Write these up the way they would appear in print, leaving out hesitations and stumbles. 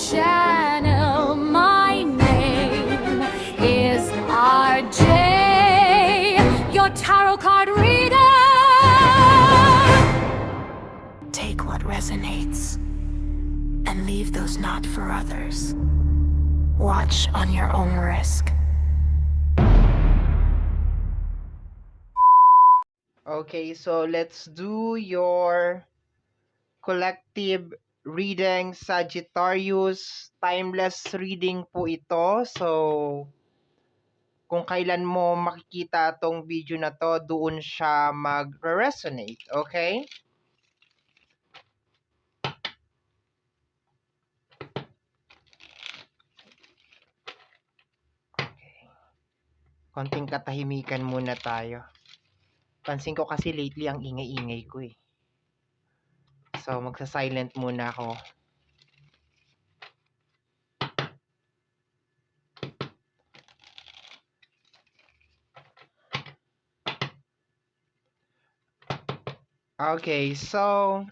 channel. My name is RJ, your tarot card reader. Take what resonates and leave those not for others. Watch on your own risk. Okay, so let's do your collective reading, Sagittarius. Timeless reading po ito. So, kung kailan mo makikita tong video na to, doon siya mag-resonate. Okay? Konting katahimikan muna tayo. Pansin ko kasi lately ang ingay-ingay ko eh. So, magsa-silent muna ako. Okay, so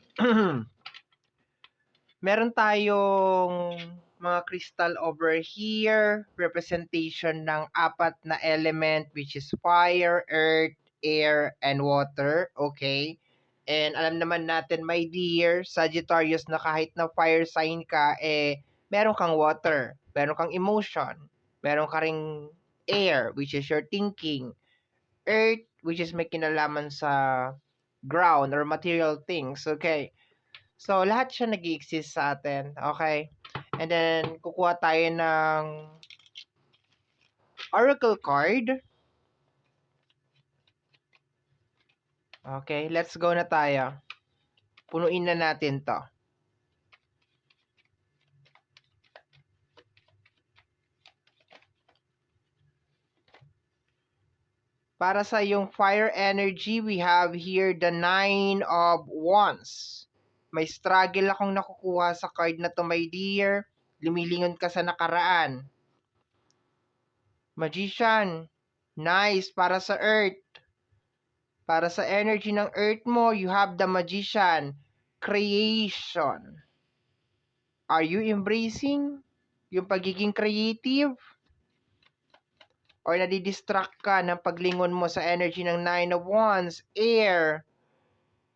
meron tayong mga crystal over here, representation ng apat na element which is fire, earth, air, and water. Okay? And alam naman natin, my dear Sagittarius, na kahit na fire sign ka, meron kang water, meron kang emotion, meron ka ring air, which is your thinking, earth, which is may kinalaman sa ground or material things. Okay? So, lahat siya nag-i-exist sa atin. Okay? And then, kukuha tayo ng oracle card. Okay, let's go na tayo. Punuin na natin to. Para sa yung fire energy, we have here the 9 of Wands. May struggle akong nakukuha sa card na to, my dear. Lumilingon ka sa nakaraan. Magician. Nice. Para sa Earth. Para sa energy ng Earth mo, you have the Magician. Creation. Are you embracing yung pagiging creative? Or nadidistract ka ng paglingon mo sa energy ng 9 of Wands, air,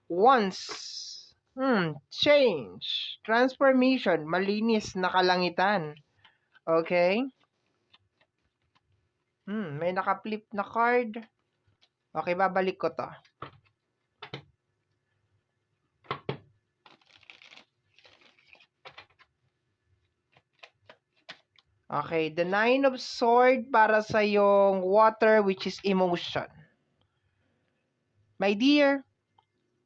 Wands, change, transformation, malinis na kalangitan. Okay? May naka-flip na card. Okay, babalik ko to. Okay, the 9 of Swords para sa yung water which is emotion. My dear,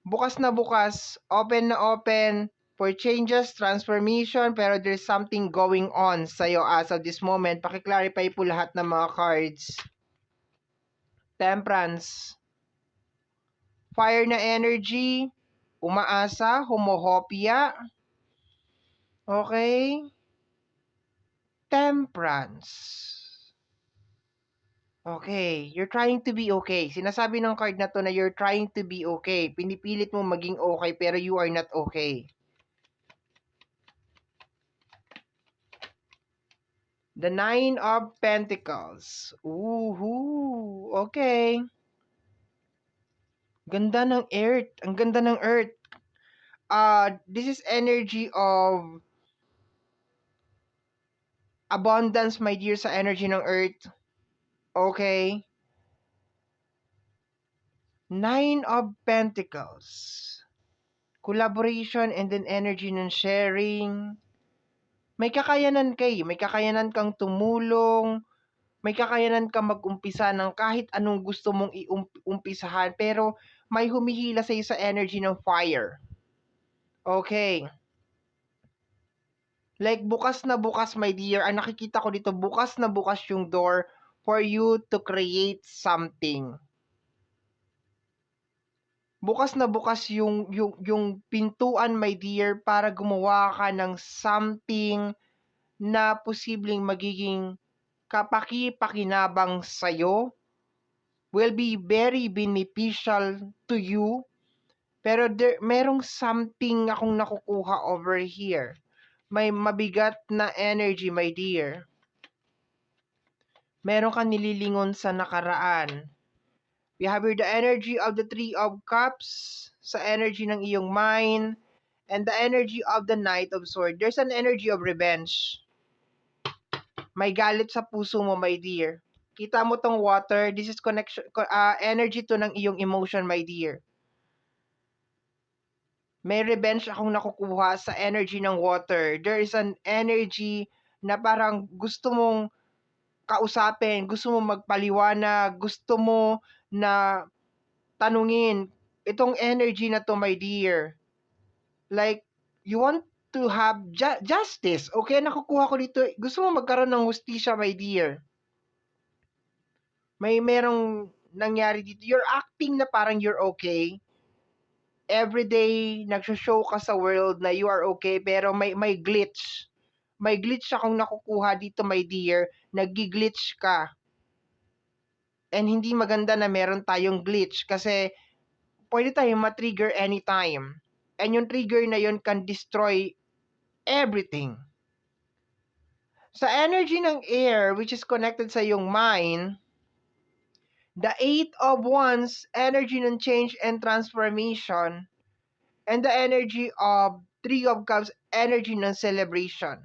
bukas na bukas, open na open for changes, transformation, pero there's something going on sa'yo as of this moment. Paki-clarify po lahat ng mga cards. Temperance. Fire na energy. Umaasa, homohopia. Okay? Temperance. Okay, you're trying to be okay. Sinasabi ng card na to na you're trying to be okay. Pinipilit mo maging okay pero you are not okay. The 9 of Pentacles. Woohoo! Okay. Ganda ng Earth. Ang ganda ng Earth. This is energy of abundance, my dear, sa energy ng Earth. Okay. 9 of Pentacles. Collaboration and then energy ng sharing. May kakayanan may kakayanan kang tumulong, may kakayanan kang mag-umpisa ng kahit anong gusto mong umpisahan, pero may humihila sa'yo sa energy ng fire. Okay. Like, bukas na bukas, my dear. Ang nakikita ko dito, bukas na bukas yung door for you to create something. Bukas na bukas yung pintuan, my dear, para gumawa ka ng something na posibleng magiging kapaki-pakinabang sa'yo, will be very beneficial to you, pero merong something akong nakukuha over here. may mabigat na energy, my dear. Meron kang nililingon sa nakaraan. We have here the energy of the Three of Cups, sa energy ng iyong mind, and the energy of the Knight of Swords. There's an energy of revenge. May galit sa puso mo, my dear. Kita mo tong water, this is connection, energy to ng iyong emotion, my dear. May revenge akong nakukuha sa energy ng water. There is an energy na parang gusto mong kausapin, gusto mong magpaliwanag, gusto mo na tanungin. Itong energy na to, my dear. Like, you want to have justice. Okay, nakukuha ko dito. Gusto mo magkaroon ng hustisya, my dear. Merong nangyari dito. You're acting na parang you're okay. Everyday, nagsho-show ka sa world na you are okay, pero may glitch. May glitch akong nakukuha dito, my dear. Nag-glitch ka. And hindi maganda na meron tayong glitch kasi pwede tayong ma-trigger anytime. And yung trigger na yun can destroy everything. Sa energy ng air, which is connected sa yung mind, the Eight of Wands, energy ng change and transformation, and the energy of Three of Cups, energy ng celebration.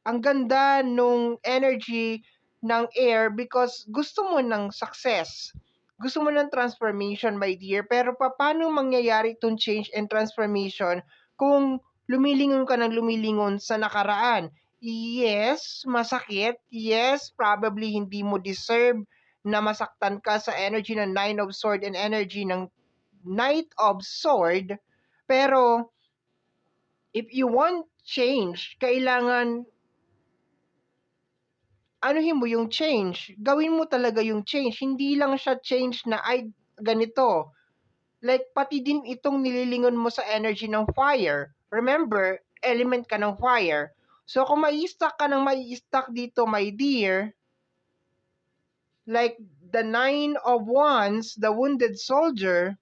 Ang ganda nung energy ng air because gusto mo ng success. Gusto mo ng transformation, my dear. Pero paano mangyayari itong change and transformation kung lumilingon ka ng lumilingon sa nakaraan? Yes, masakit. Yes, probably hindi mo deserve na masaktan ka sa energy ng Nine of Sword and energy ng Knight of Sword. Pero, if you want change, kailangan anuhin mo yung change. Gawin mo talaga yung change. Hindi lang siya change na, ay, ganito. Like, pati din itong nililingon mo sa energy ng fire. Remember, element ka ng fire. So, kung mai-stuck ka ng mai-stuck dito, my dear, like the Nine of Wands, the wounded soldier,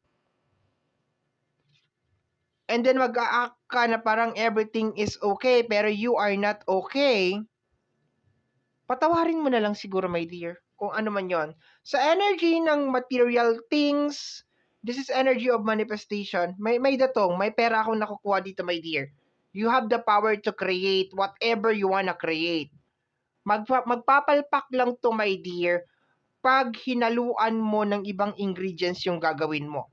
and then mag-a-act ka na parang everything is okay, pero you are not okay, patawarin mo na lang siguro, my dear, kung ano man yon. Sa energy ng material things, this is energy of manifestation. May datong, may pera akong nakukuha dito, my dear. You have the power to create whatever you wanna create. Magpapalpak lang to, my dear, pag hinaluan mo ng ibang ingredients yung gagawin mo.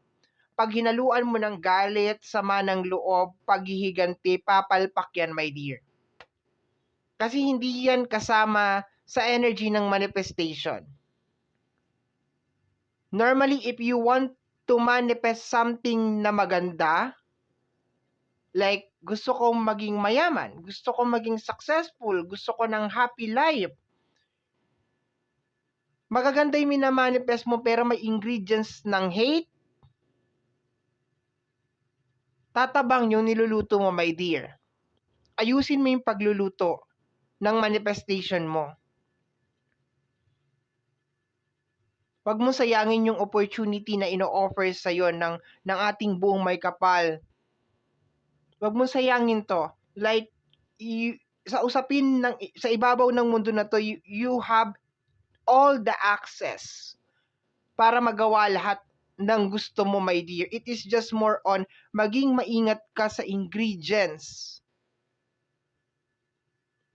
Pag hinaluan mo ng galit, sama ng loob, paghihiganti, papalpak yan, my dear. Kasi hindi yan kasama sa energy ng manifestation. Normally, if you want to manifest something na maganda, like gusto kong maging mayaman, gusto kong maging successful, gusto ko ng happy life, magaganda yung minamanifest mo pero may ingredients ng hate, tatabang yung niluluto mo, my dear. Ayusin mo yung pagluluto ng manifestation mo. Huwag mo sayangin yung opportunity na ino-offer sa'yo ng ating buong may kapal. Huwag mo sayangin to. Like, sa usapin sa ibabaw ng mundo na to, you have all the access para magawa lahat ng gusto mo, my dear. It is just more on maging maingat ka sa ingredients.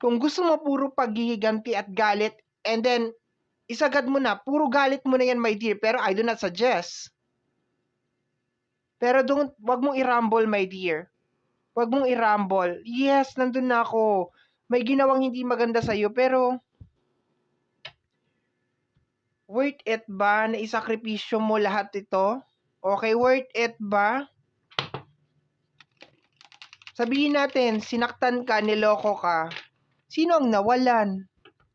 Kung gusto mo puro paghihiganti at galit, and then isagad mo na, puro galit mo na yan, my dear, pero I do not suggest. Pero wag mong i-rumble, my dear. Wag mong i-rumble. Yes, nandun na ako. May ginawang hindi maganda sa'yo, pero worth it ba na isakripisyo mo lahat ito? Okay, worth it ba? Sabihin natin, sinaktan ka, niloko ka. Sino ang nawalan?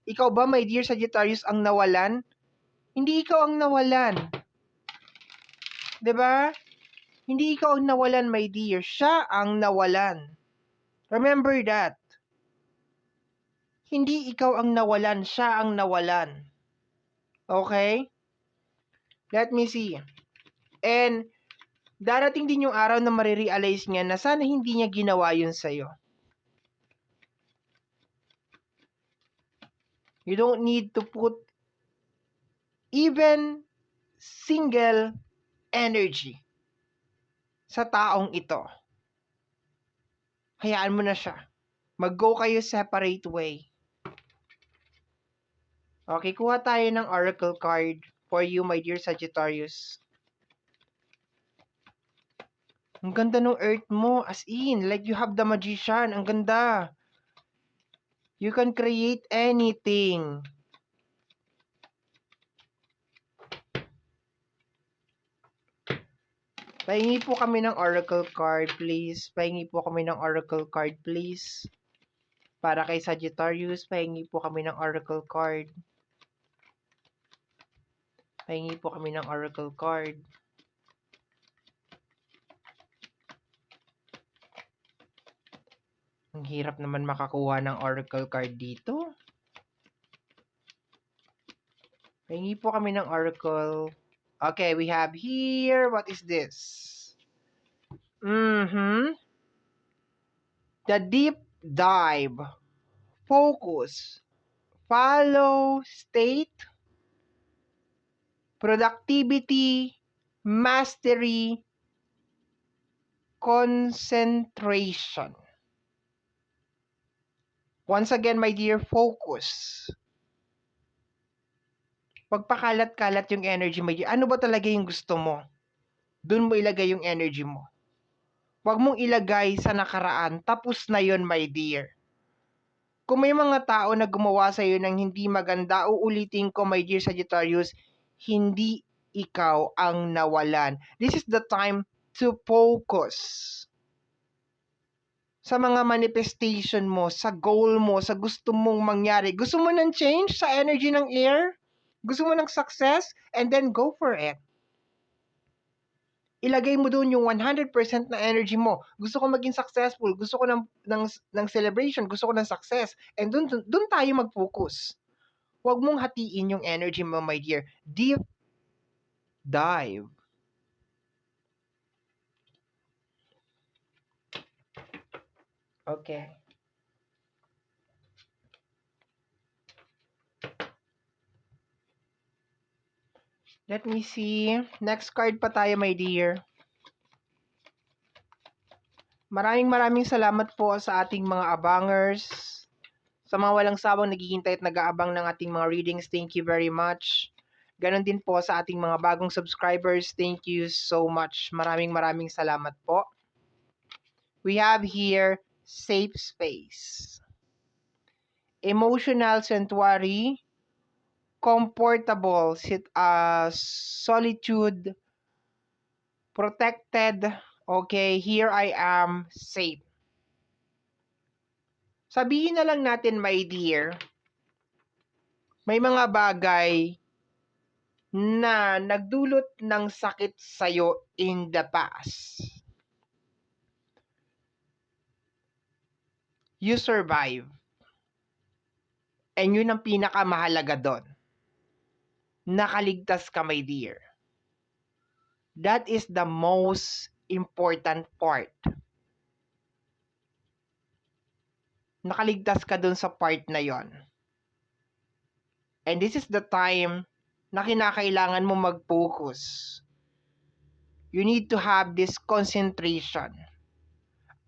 Ikaw ba, my dear Sagittarius, ang nawalan? Hindi ikaw ang nawalan. 'Di ba? Hindi ikaw ang nawalan, my dear. Siya ang nawalan. Remember that. Hindi ikaw ang nawalan, siya ang nawalan. Okay? Let me see. And darating din yung araw na marirealize niya na sana hindi niya ginawa yun sa'yo. You don't need to put even single energy sa taong ito. Hayaan mo na siya. Mag-go kayo separate way. Okay, kuha tayo ng oracle card for you, my dear Sagittarius. Ang ganda ng earth mo, as in, like you have the magician. Ang ganda. You can create anything. Pahingi po kami ng oracle card, please. Pahingi po kami ng oracle card, please. Para kay Sagittarius, pahingi po kami ng oracle card. Pahingi po kami ng oracle card. Ang hirap naman makakuha ng oracle card dito. Pahingi po kami ng oracle. Okay, we have here, what is this? The deep dive, focus, follow state, productivity, mastery, concentration. Once again, my dear, focus. Pagpakalat-kalat yung energy, my dear. Ano ba talaga yung gusto mo? Doon mo ilagay yung energy mo. Huwag mong ilagay sa nakaraan. Tapos na yon, my dear. Kung may mga tao na gumawa sa iyo ng hindi maganda, uulitin ko, my dear Sagittarius, hindi ikaw ang nawalan. This is the time to focus sa mga manifestation mo, sa goal mo, sa gusto mong mangyari. Gusto mo ng change sa energy ng air? Gusto mo ng success? And then go for it. Ilagay mo doon yung 100% na energy mo. Gusto ko maging successful. Gusto ko ng celebration. Gusto ko ng success. And doon tayo mag-focus. Huwag mong hatiin yung energy mo, my dear. Deep dive. Okay. Let me see. Next card pa tayo, my dear. Maraming salamat po sa ating mga abangers. Sa mga walang sawang naghihintay at nag-aabang ng ating mga readings, thank you very much. Ganon din po sa ating mga bagong subscribers, thank you so much. Maraming salamat po. We have here, safe space. Emotional sanctuary, comfortable solitude, protected, okay, here I am, safe. Sabihin na lang natin, my dear, may mga bagay na nagdulot ng sakit sa'yo in the past. You survive. And yun ang pinakamahalaga doon. Nakaligtas ka, my dear. That is the most important part. Nakaligtas ka doon sa part na yon. And this is the time na kinakailangan mo mag-focus. You need to have this concentration.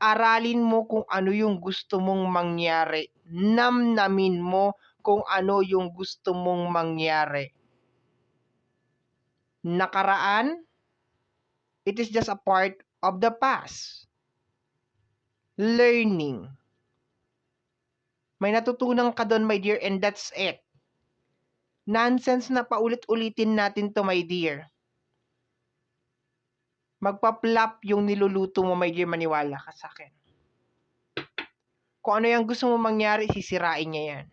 Aralin mo kung ano yung gusto mong mangyari. Namnamin mo kung ano yung gusto mong mangyari. Nakaraan, it is just a part of the past. Learning. May natutunan ka doon, my dear, and that's it. Nonsense na paulit-ulitin natin to, my dear. Magpa-plop yung niluluto mo, my dear, maniwala ka sa akin. Kung ano yung gusto mo mangyari, sisirain niya yan.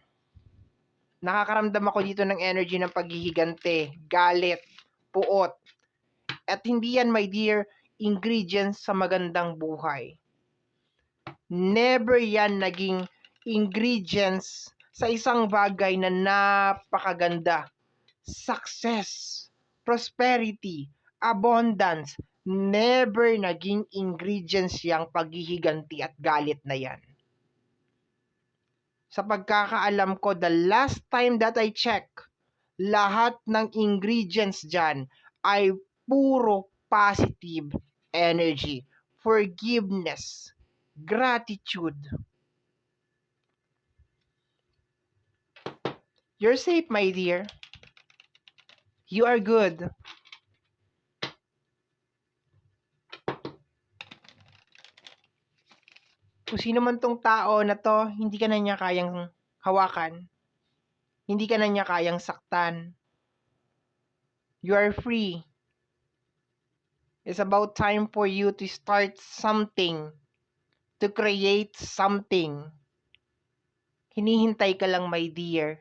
Nakakaramdam ako dito ng energy ng paghihigante, galit, puot. At hindi yan, my dear, ingredients sa magandang buhay. Never yan naging ingredients sa isang bagay na napakaganda. Success, prosperity, abundance, never naging ingredients yang paghihiganti at galit na yan. Sa pagkakaalam ko, the last time that I check, lahat ng ingredients dyan ay puro positive energy, forgiveness, gratitude. You're safe, my dear. You are good. Kung sino man tong tao na to, hindi ka na niya kayang hawakan. Hindi ka na niya kayang saktan. You are free. It's about time for you to start something, to create something. Hinihintay ka lang, my dear.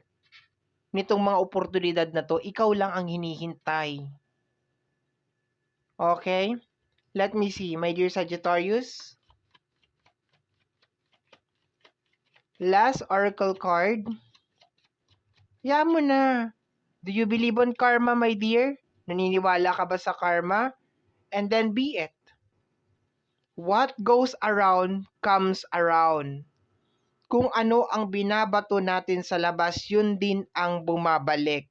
Nitong mga oportunidad na to, ikaw lang ang hinihintay. Okay? Let me see, my dear Sagittarius. Last oracle card. Yan mo na. Do you believe on karma, my dear? Naniniwala ka ba sa karma? And then be it. What goes around comes around. Kung ano ang binabato natin sa labas, yun din ang bumabalik.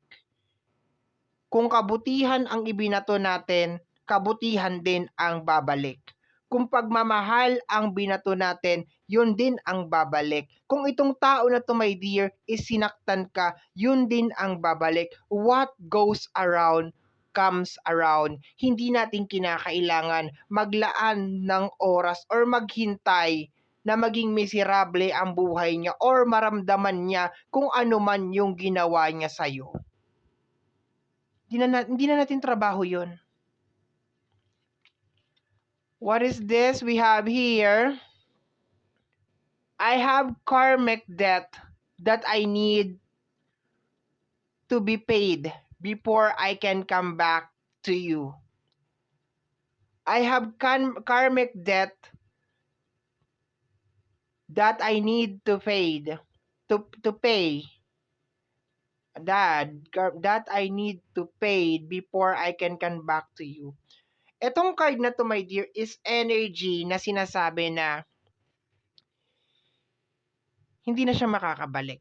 Kung kabutihan ang ibinato natin, kabutihan din ang babalik. Kung pagmamahal ang binato natin, yun din ang babalik. Kung itong tao na to, my dear, is sinaktan ka, yun din ang babalik. What goes around comes around. Hindi natin kinakailangan maglaan ng oras or maghintay na maging miserable ang buhay niya or maramdaman niya kung ano man yung ginawa niya sa'yo. Hindi na natin trabaho yun. What is this we have here? I have karmic debt that I need to be paid before I can come back to you. I have karmic debt that I need to pay. That I need to pay before I can come back to you. Etong card na to, my dear, is energy na sinasabi na hindi na siya makakabalik.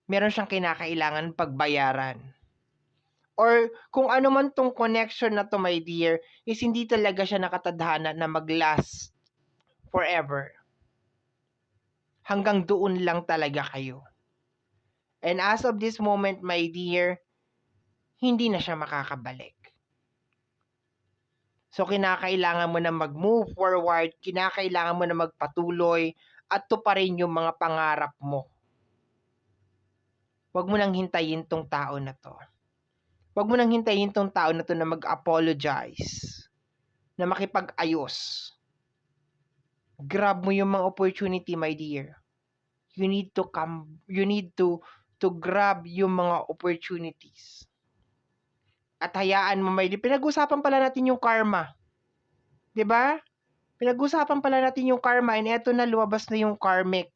Meron siyang kinakailangan pagbayaran. Or kung ano man tong connection na to, my dear, is hindi talaga siya nakatadhana na mag-last forever. Hanggang doon lang talaga kayo. And as of this moment, my dear, hindi na siya makakabalik. So, kinakailangan mo na mag-move forward, kinakailangan mo na magpatuloy, at tuparin yung mga pangarap mo. Huwag mo nang hintayin tong tao na to. Huwag mo nang hintayin tong tao na to na mag-apologize, na makipag-ayos. Grab mo yung mga opportunity, my dear. You need to grab yung mga opportunities. At hayaan mo, my dear. Pinag-usapan pala natin yung karma. 'Di ba? Pinag-usapan pala natin yung karma, and eto na, lumabas na yung karmic.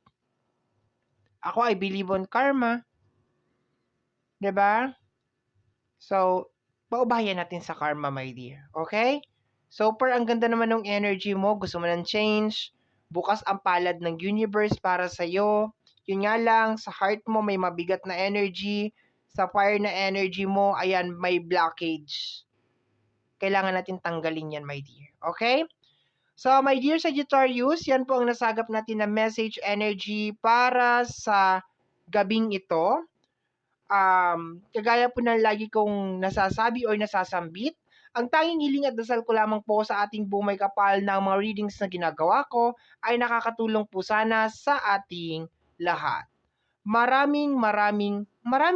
Ako, I believe on karma. 'Di ba? So, paubayan natin sa karma, my dear. Okay? So, ang ganda naman ng energy mo. Gusto mo ng change. Bukas ang palad ng universe para sa'yo. Yun nga lang, sa heart mo may mabigat na energy. Sa fire na energy mo, ayan, may blockage. Kailangan natin tanggalin yan, my dear. Okay? So, my dear Sagittarius, yan po ang nasagap natin na message energy para sa gabing ito. Kagaya po ng lagi kong nasasabi or nasasambit, ang tanging hiling at dasal ko lamang po sa ating buong may kapal ng mga readings na ginagawa ko ay nakakatulong po sana sa ating lahat. Maraming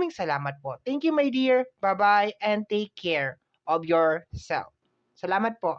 salamat po. Thank you, my dear. Bye-bye and take care of yourself. Salamat po.